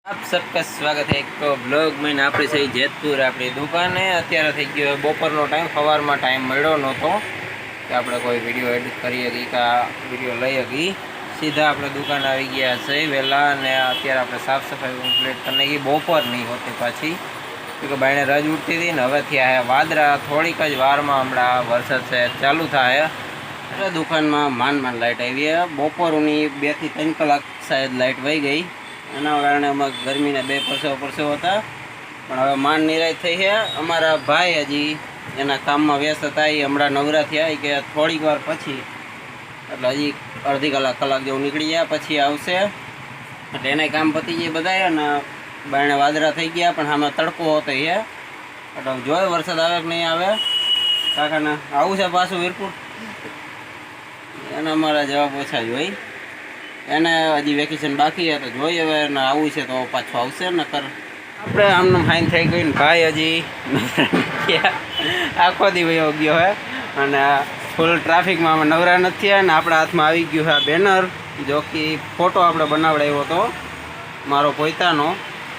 आप सबका स्वागत है एक ब्लॉग में अपनी सही जेतपुर अपनी दुकान है। अत्यारे थई गयो बपोरनो टाइम, सवारमां टाइम मळ्यो नहोतो कि आपणे कोई विडियो एडिट करी शकी के विडियो लई शकी। सीधा अपने दुकान आई गया छे वहेला अने अत्यारे आपणे साफ सफाई कम्प्लीट करी नाखी। बपोर नहीं होती पाछी क्योंकि बायणे रज उठती थी ने हवे थया है वादरा। थोड़ीक ज वारमां हमणां वरसाद छे चालू थाय એટલે દુકાનમાં માંડ લાઇટ આવી है। બપોરની 2 થી 3 કલાક शायद लाइट वही गई। एना कारण अमे गरमीना बे परसेवो हता पण हवे માંડ निराय थई है। अमारा भाई हजी एना काममां व्यस्त हता, ए हमणां नवरा थया के थोड़ीक वार पछी એટલે हजी अर्धी कलाक जेवुं નીકળી ગયા પછી આવશે એટલે એના કામ પતી જાય બધાય અને બાયણે વાદળા થઈ ગયા પણ સામે તડકો હતો એ એટલે જોઈ વરસાદ આવે કે નહીં આવે। કાકાને આવું છે પાછું વીરપુર एना अमारा जवाब ओछा ज होय। एने हजी वेकेशन बाकी है तो जोईए हवे ने आवुं छे तो पाछो आवशे नकर आपणे आमने फाइन थई गई। भाई हजी आखो दी वयो गयो है अने फूल ट्राफिक में अमे नवरा नथी थया ने आपणा हाथमां आवी गयुं है बेनर जो कि फोटो आपणे बनावडाव्यो हतो मारो पोतानो।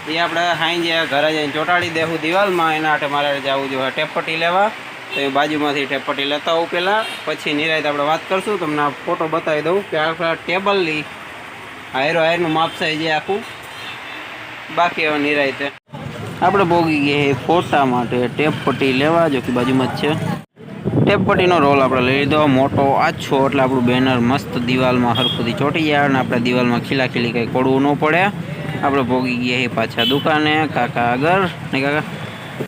ए आपणे हांजे घरे जईने ચોંટાડી देहું दिवालमां। एना हाटे मारे जावुं जोईए टेपपट्टी लेवा तो ये बाजूमांथी टेपपट्टी लेता आવું પહેલાં, પછી નિરાંતે આપણે વાત કરશું। તમને फोटो बतावी दઉં કે આ ટેબલની હાયરનું माप છે જે આખું। બાકી હવે નિરાંતે આપણે ભોગી ગયા ફોટા માટે ટેપપટ્ટી લેવા जो कि बाजूमां જ છે। ટેપપટ્ટીનો રોલ આપણે લઈ લીધો મોટો આછો એટલે આપણું બેનર મસ્ત દિવાલમાં હરખુંથી ચોંટી જાય અને આપણે દિવાલમાં ખીલાખીલી કંઈ કોડવું ન પડે। આપણે ભોગી ગયા પાછા દુકાને કાકા આગળ ને કાકા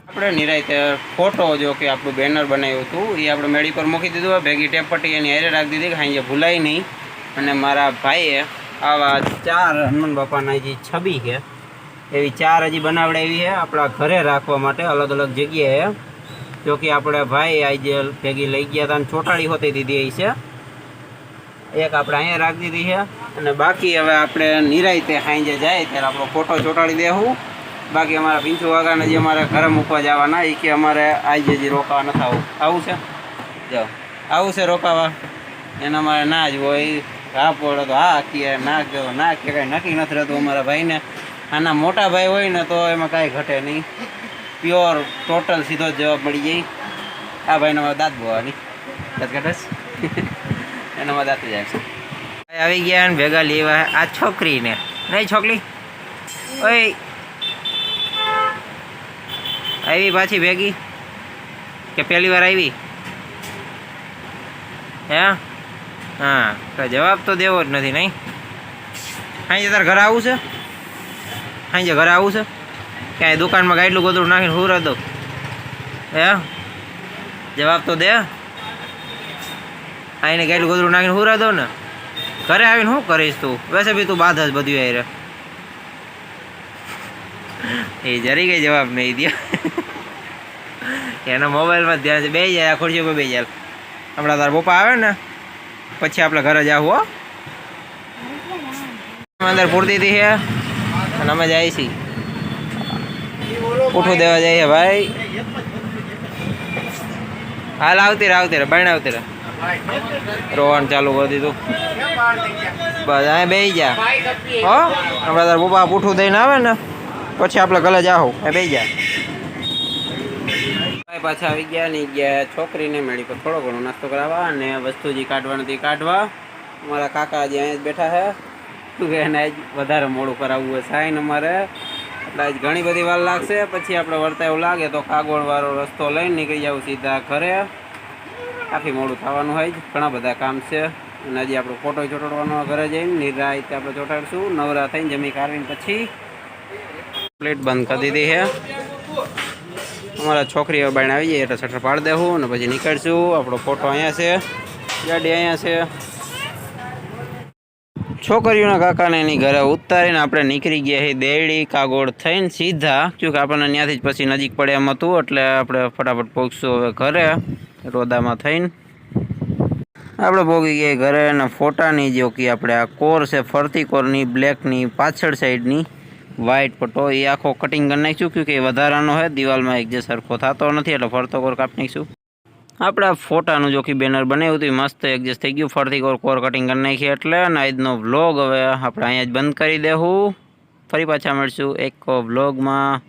આપણે નિરાંતે फोटो जो कि આપણું બેનર બનાવ્યું હતું એ આપણે મેળી પર મૂકી દીધું હોય। ભેગી ટેપપટ્ટી એની હારે રાખી દીધી કે અહીંયા ભૂલાય નહીં। અને મારા ભાઈએ આવા 4 હનુમાન બાપાના જે છબી છે એવી 4 હજી બનાવડાવી છે આપણા ઘરે રાખવા માટે અલગ અલગ જગ્યાએ। जो कि આપણે ભાઈ આજે ભેગી લઈ ગયા હતા અને ચોંટાડી હોતી દીધી છે। એક આપણે અહીંયા રાખી દીધી છે અને બાકી હવે આપણે નિરાંતે સાંજે જાય ત્યારે આપણો ફોટો ચોંટાડી દેવું। बाकी अमारा पींचू वागा ने जे अमारे घर मूकवा जवाना ए कि अमारे आज जी रोकावा न थावुं आवुं छे जो आवुं छे रोकावा एना मारे ना ज होय। हा पड़े तो हा के ना के ना के कांई नक्की नथी रहतुं अमारा भाई ने। आना मोटा भाई होय ने तो एमां कांई घटे नहीं, प्योर टोटल सीधो जवाब मळी जाय। आ भाई ने दांत बोवानी दांत काढेस एना मां दांत जाय छे। आवी गया ने भेगा लेवा आ छोकरी ने नहीं छोकरी ओय आई पाछी भेगी के पहली बार आई है? हाँ तो जवाब तो देवो ज नथी नहीं। हाँ तार घर आवुं छे? हाँ घर आवुं छे क्या दुकान में गायटलुं गोदड़ुं नाखीने हुरा दो है? जवाब तो दे। आईने गायटलुं गोदड़ुं नाखीने हुरा दो ने घरे आवीने शुं करीश तू? वैसे भी तू बाधस बधुं आई रे ए जरी कई जवाब नहीं दिया। एना मोबाइल में ध्यान से बेही जाए खुर्शी पर बेही जाए। हमणां तार पप्पा आवे ने पछी आपणे घरे जावुं हो। अंदर पूरती थी है अने अमे जाईए छीए उठू देवा जाइए भाई। हाल आवती रे बायणे आवती रे रोवान चालू कर दीधुं बस अहीं बेही जा हो। हमणां तार पप्पा पूठું દઈને આવે ને પછી આપણે ઘરે જાઓ એ બેહી જા। भाई पाछा આવી ગયા ને ગયા છોકરીને મેળી પર થોડો ઘણો નાસ્તો કરાવવા અને વસ્તુ જે કાઢવાની હતી કાઢવા। અમારા કાકા જે અહીંયા જ બેઠા છે કે એને આજ વધારે મોડું કરાવવું હોય સાઈન અમારે એટલે આજ ઘણી બધી વાર લાગશે। પછી આપણે વર્તા એવું લાગે તો કાગોળવાળો રસ્તો લઈને નીકળી જાવ સીધા ઘરે। કાફી મોડું થવાનું હોય જ ઘણા બધા કામ છે અને હજી આપણો ફોટો ચોંટાડવાનો ઘરે જઈને નિરાંતે આપણે ચોંટાડશું। નવરા થઈને જમી કાઢીને પછી प्लेट बंद कर दी है। अमरा छोकरी बायण आई जाए तो शटर पाड़ देवुं ने पछी निकळशुं। आपणो फोटो अहींया छे, गाड़ी अहींया छे। छोकरीओना काकाने एनी घरे उतारीने आपणे निकળી ગયા છે દેડી કાગોળ થઈને सीधा क्योंकि આપણને ત્યાંથી જ પછી નજીક પડે એમ હતું એટલે આપણે ફટાફટ પહોંચશું હવે ઘરે રોદામાં થઈને। આપણે ભોગી ગયા ઘરે અને ફોટાની जो कि આપણે આ કોર છે ફરતી કોરની બ્લેકની પાછળ સાઈડની व्हाइट पट्टो ये आखो कटिंग कर नाखीशुं क्योंकि वधारानो है दीवाल में एक जे सरखो थतो नथी एटले फरतो कोर कापी नाखीशुं। आपड़ा फोटानुं जो कि बेनर बनाव्युं हतुं मस्त एडजस्ट थई गयुं। फरती कोर कटिंग कर नाखी एटले आजनो व्लॉग हवे आपणे अहींया ज बंद करी देवुं। ફરી પાછા મળશું એક વ્લોગમાં.